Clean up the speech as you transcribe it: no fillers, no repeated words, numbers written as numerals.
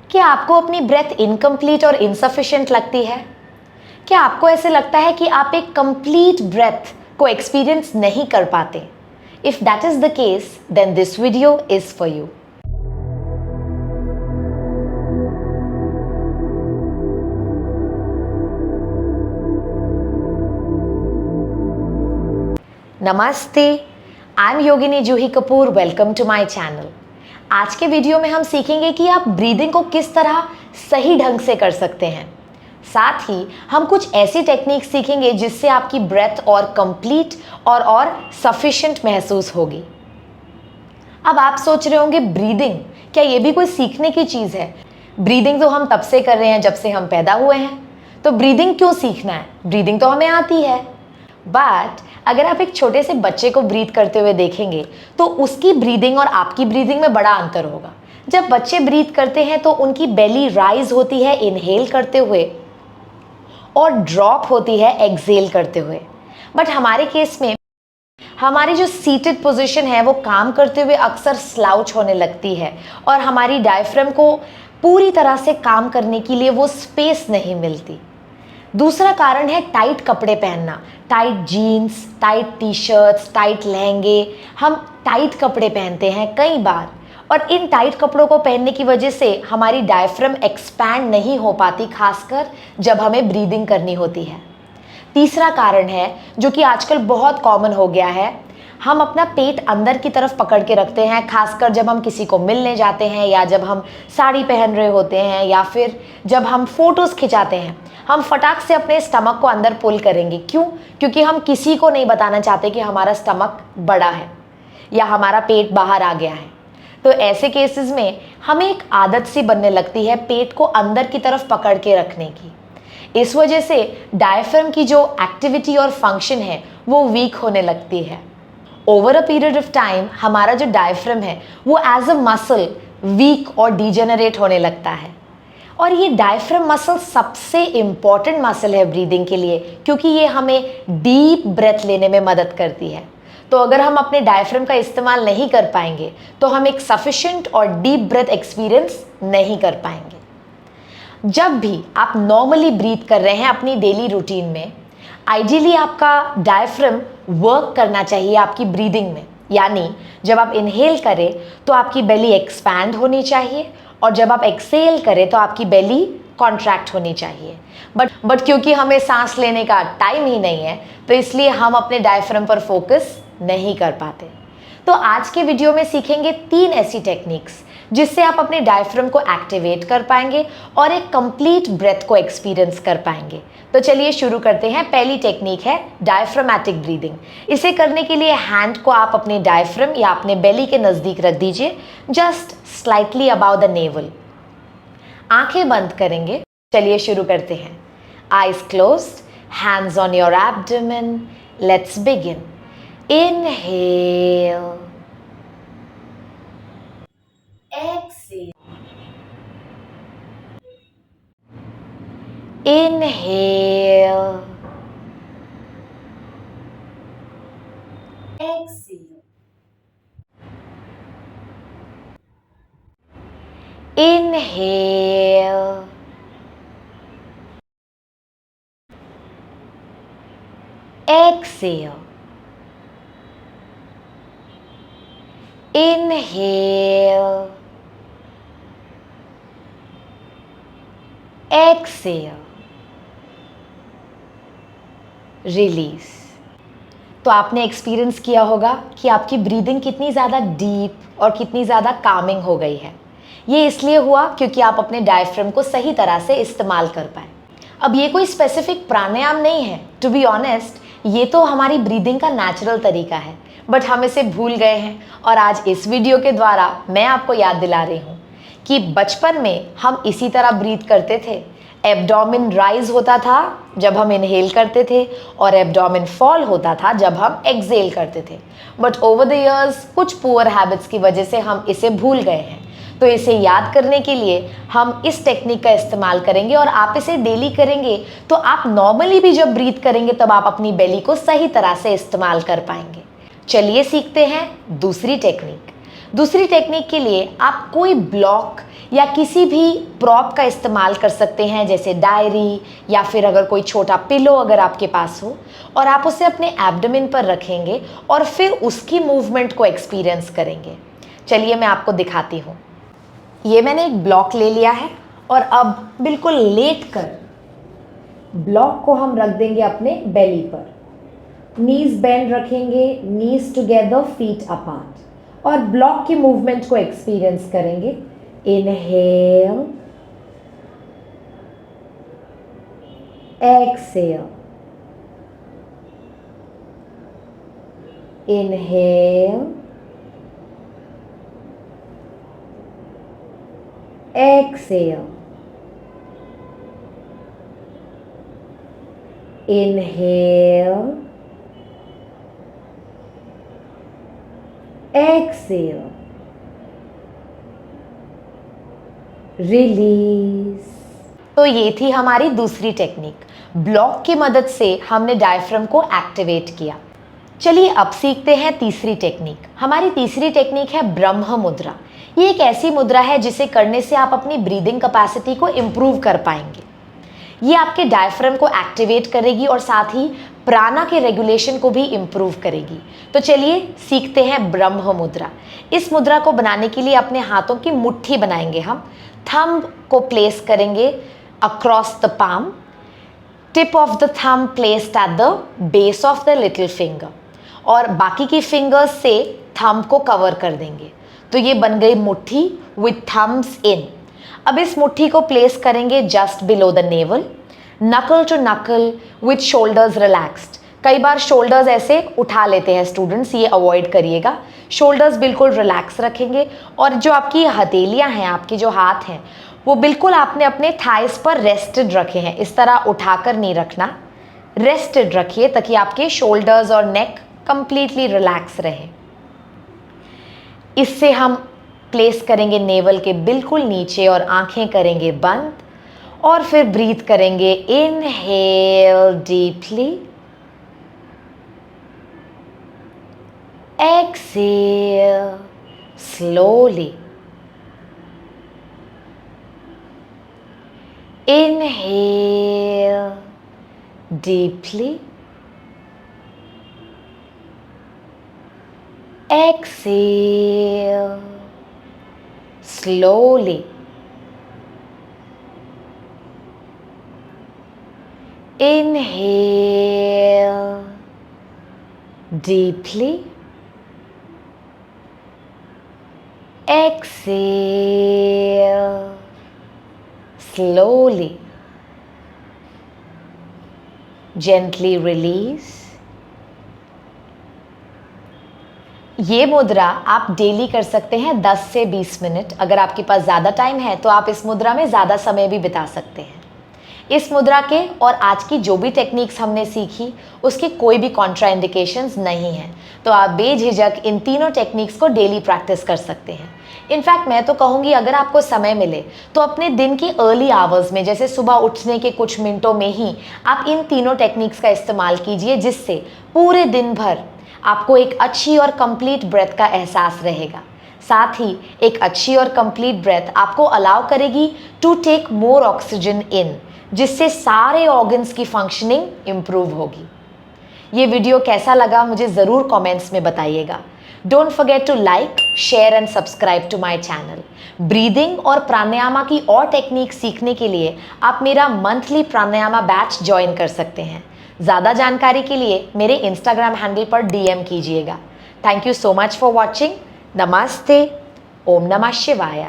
क्या आपको अपनी ब्रेथ इनकम्प्लीट और इनसफिशिएंट लगती है? क्या आपको ऐसे लगता है कि आप एक कंप्लीट ब्रेथ को एक्सपीरियंस नहीं कर पाते? If that is the case, then this video is for you. नमस्ते, I am Yogini Juhi Kapoor. Welcome to my channel. आज के वीडियो में हम सीखेंगे कि आप ब्रीदिंग को किस तरह सही ढंग से कर सकते हैं। साथ ही हम कुछ ऐसी टेक्निक सीखेंगे जिससे आपकी ब्रेथ और कंप्लीट और सफिशिएंट महसूस होगी। अब आप सोच रहे होंगे, ब्रीदिंग क्या ये भी कोई सीखने की चीज़ है? ब्रीदिंग तो हम तब से कर रहे हैं जब से हम पैदा हुए हैं, तो ब्रीदिंग क्यों सीखना है? ब्रीदिंग तो हमें आती है। बट अगर आप एक छोटे से बच्चे को ब्रीथ करते हुए देखेंगे तो उसकी ब्रीदिंग और आपकी ब्रीदिंग में बड़ा अंतर होगा। जब बच्चे ब्रीथ करते हैं तो उनकी बेली राइज होती है इनहेल करते हुए और ड्रॉप होती है एक्सहेल करते हुए। बट हमारे केस में हमारी जो सीटेड पोजीशन है वो काम करते हुए अक्सर स्लाउच होने लगती है और हमारी डायफ्राम को पूरी तरह से काम करने के लिए वो स्पेस नहीं मिलती। दूसरा कारण है टाइट कपड़े पहनना, tight jeans, tight T shirts, tight लहंगे। हम टाइट कपड़े पहनते हैं कई बार और इन टाइट कपड़ों को पहनने की वजह से हमारी डायफ्राम एक्सपैंड नहीं हो पाती, खासकर जब हमें ब्रीदिंग करनी होती है। तीसरा कारण है जो कि आजकल बहुत कॉमन हो गया है, हम अपना पेट अंदर की तरफ पकड़ के रखते हैं, खासकर जब हम किसी को मिलने जाते हैं या जब हम साड़ी पहन रहे होते हैं या फिर जब हम फोटोज़ खिंचाते हैं। हम फटाक से अपने स्टमक को अंदर पुल करेंगे। क्यों? क्योंकि हम किसी को नहीं बताना चाहते कि हमारा स्टमक बड़ा है या हमारा पेट बाहर आ गया है। तो ऐसे केसेस में हमें एक आदत सी बनने लगती है पेट को अंदर की तरफ पकड़ के रखने की। इस वजह से डायफ्राम की जो एक्टिविटी और फंक्शन है वो वीक होने लगती है। Over a period of time हमारा जो डायफ्राम है वो एज अ मसल वीक और डिजेनरेट होने लगता है। और ये डायफ्राम मसल सबसे इम्पॉर्टेंट मसल है ब्रीदिंग के लिए, क्योंकि ये हमें डीप ब्रेथ लेने में मदद करती है। तो अगर हम अपने डायफ्राम का इस्तेमाल नहीं कर पाएंगे तो हम एक सफिशिएंट और डीप ब्रेथ एक्सपीरियंस नहीं कर पाएंगे। जब भी आप नॉर्मली ब्रीथ कर रहे हैं अपनी डेली रूटीन में, आइडियली आपका डायफ्राम वर्क करना चाहिए आपकी ब्रीदिंग में। यानी जब आप इनहेल करें तो आपकी बेली एक्सपैंड होनी चाहिए और जब आप एक्सहेल करें तो आपकी बेली कॉन्ट्रैक्ट होनी चाहिए। बट क्योंकि हमें सांस लेने का टाइम ही नहीं है तो इसलिए हम अपने डायफ्राम पर फोकस नहीं कर पाते। तो आज के वीडियो में सीखेंगे 3 ऐसी टेक्निक्स जिससे आप अपने डायफ्राम को एक्टिवेट कर पाएंगे और एक कंप्लीट ब्रेथ को एक्सपीरियंस कर पाएंगे। तो चलिए शुरू करते हैं। पहली टेक्निक है डायफ्रामेटिक ब्रीदिंग। इसे करने के लिए हैंड को आप अपने डायफ्राम या अपने बेली के नज़दीक रख दीजिए, just slightly about the navel. आंखें बंद करेंगे। चलिए शुरू करते हैं। Eyes closed, hands on your abdomen. Let's begin. Inhale, exhale, inhale, exhale, inhale, exhale, inhale, exhale, release. तो आपने एक्सपीरियंस किया होगा कि आपकी ब्रीदिंग कितनी ज़्यादा डीप और कितनी ज़्यादा कामिंग हो गई है। ये इसलिए हुआ क्योंकि आप अपने डायफ्राम को सही तरह से इस्तेमाल कर पाए। अब ये कोई स्पेसिफिक प्राणायाम नहीं है, टू बी ऑनेस्ट ये तो हमारी ब्रीदिंग का नेचुरल तरीका है, बट हम इसे भूल गए हैं। और आज इस वीडियो के द्वारा मैं आपको याद दिला रही हूँ कि बचपन में हम इसी तरह ब्रीथ करते थे। एब्डोमेन राइज होता था जब हम इनहेल करते थे और एब्डोमेन फॉल होता था जब हम एक्सहेल करते थे। बट ओवर द इयर्स कुछ पुअर हैबिट्स की वजह से हम इसे भूल गए हैं। तो इसे याद करने के लिए हम इस टेक्निक का इस्तेमाल करेंगे और आप इसे डेली करेंगे तो आप नॉर्मली भी जब ब्रीथ करेंगे तब आप अपनी बेली को सही तरह से इस्तेमाल कर पाएंगे। चलिए सीखते हैं दूसरी टेक्निक। दूसरी टेक्निक के लिए आप कोई ब्लॉक या किसी भी प्रॉप का इस्तेमाल कर सकते हैं, जैसे डायरी या फिर अगर कोई छोटा पिलो अगर आपके पास हो, और आप उसे अपने एब्डोमेन पर रखेंगे और फिर उसकी मूवमेंट को एक्सपीरियंस करेंगे। चलिए मैं आपको दिखाती हूँ। ये मैंने एक ब्लॉक ले लिया है और अब बिल्कुल लेट कर ब्लॉक को हम रख देंगे अपने बेली पर। नीज बेंड रखेंगे, नीज टुगेदर, फीट अपार्ट, और ब्लॉक की मूवमेंट को एक्सपीरियंस करेंगे। Inhale, exhale, inhale, exhale, inhale, exhale, release. तो ये थी हमारी दूसरी टेक्निक। ब्लॉक की मदद से हमने डायफ्राम को एक्टिवेट किया। चलिए अब सीखते हैं तीसरी टेक्निक। हमारी तीसरी टेक्निक है ब्रह्म मुद्रा। ये एक ऐसी मुद्रा है जिसे करने से आप अपनी ब्रीदिंग कैपेसिटी को इम्प्रूव कर पाएंगे। ये आपके डायफ्राम को एक्टिवेट करेगी और साथ ही प्राणा के रेगुलेशन को भी इम्प्रूव करेगी। तो चलिए सीखते हैं ब्रह्म मुद्रा। इस मुद्रा को बनाने के लिए अपने हाथों की मुट्ठी बनाएंगे हम। थंब को प्लेस करेंगे across the palm, tip of the thumb placed at the base of the little finger, और बाकी की फिंगर्स से थंब को कवर कर देंगे। तो ये बन गई मुट्ठी विथ थम्स इन। अब इस मुट्ठी को प्लेस करेंगे जस्ट बिलो द नेवल, नकल टू नकल विथ शोल्डर्स रिलैक्स्ड। कई बार शोल्डर्स ऐसे उठा लेते हैं स्टूडेंट्स, ये अवॉइड करिएगा। शोल्डर्स बिल्कुल रिलैक्स रखेंगे और जो आपकी हथेलियां हैं, आपके जो हाथ हैं, वो बिल्कुल आपने अपने थाइस पर रेस्टेड रखे हैं। इस तरह उठाकर नहीं रखना, रेस्टेड रखिए ताकि आपके शोल्डर्स और नेक कंप्लीटली रिलैक्स रहे। इससे हम प्लेस करेंगे नेवल के बिल्कुल नीचे और आंखें करेंगे बंद, और फिर ब्रीथ करेंगे। Inhale deeply, exhale slowly, inhale deeply, exhale slowly, inhale deeply, exhale slowly, gently release। ये मुद्रा आप डेली कर सकते हैं 10 से 20 मिनट। अगर आपके पास ज़्यादा टाइम है तो आप इस मुद्रा में ज़्यादा समय भी बिता सकते हैं। इस मुद्रा के और आज की जो भी टेक्निक्स हमने सीखी उसके कोई भी कॉन्ट्राइंडिकेशंस नहीं हैं, तो आप बेझिझक इन तीनों टेक्निक्स को डेली प्रैक्टिस कर सकते हैं। इनफैक्ट मैं तो कहूँगी अगर आपको समय मिले तो अपने दिन के अर्ली आवर्स में, जैसे सुबह उठने के कुछ मिनटों में ही आप इन तीनों टेक्निक्स का इस्तेमाल कीजिए, जिससे पूरे दिन भर आपको एक अच्छी और कंप्लीट ब्रेथ का एहसास रहेगा। साथ ही एक अच्छी और कंप्लीट ब्रेथ आपको अलाउ करेगी to take more oxygen in, जिससे सारे ऑर्गन्स की फंक्शनिंग इम्प्रूव होगी। ये वीडियो कैसा लगा मुझे ज़रूर कमेंट्स में बताइएगा। Don't forget to like, share and subscribe to my channel. Breathing और प्राणायामा की और टेक्निक सीखने के लिए आप मेरा मंथली प्राणायामा बैच ज्वाइन कर सकते हैं। ज़्यादा जानकारी के लिए मेरे इंस्टाग्राम हैंडल पर DM कीजिएगा। Thank you so much for watching. नमस्ते। ओम नमः शिवाय।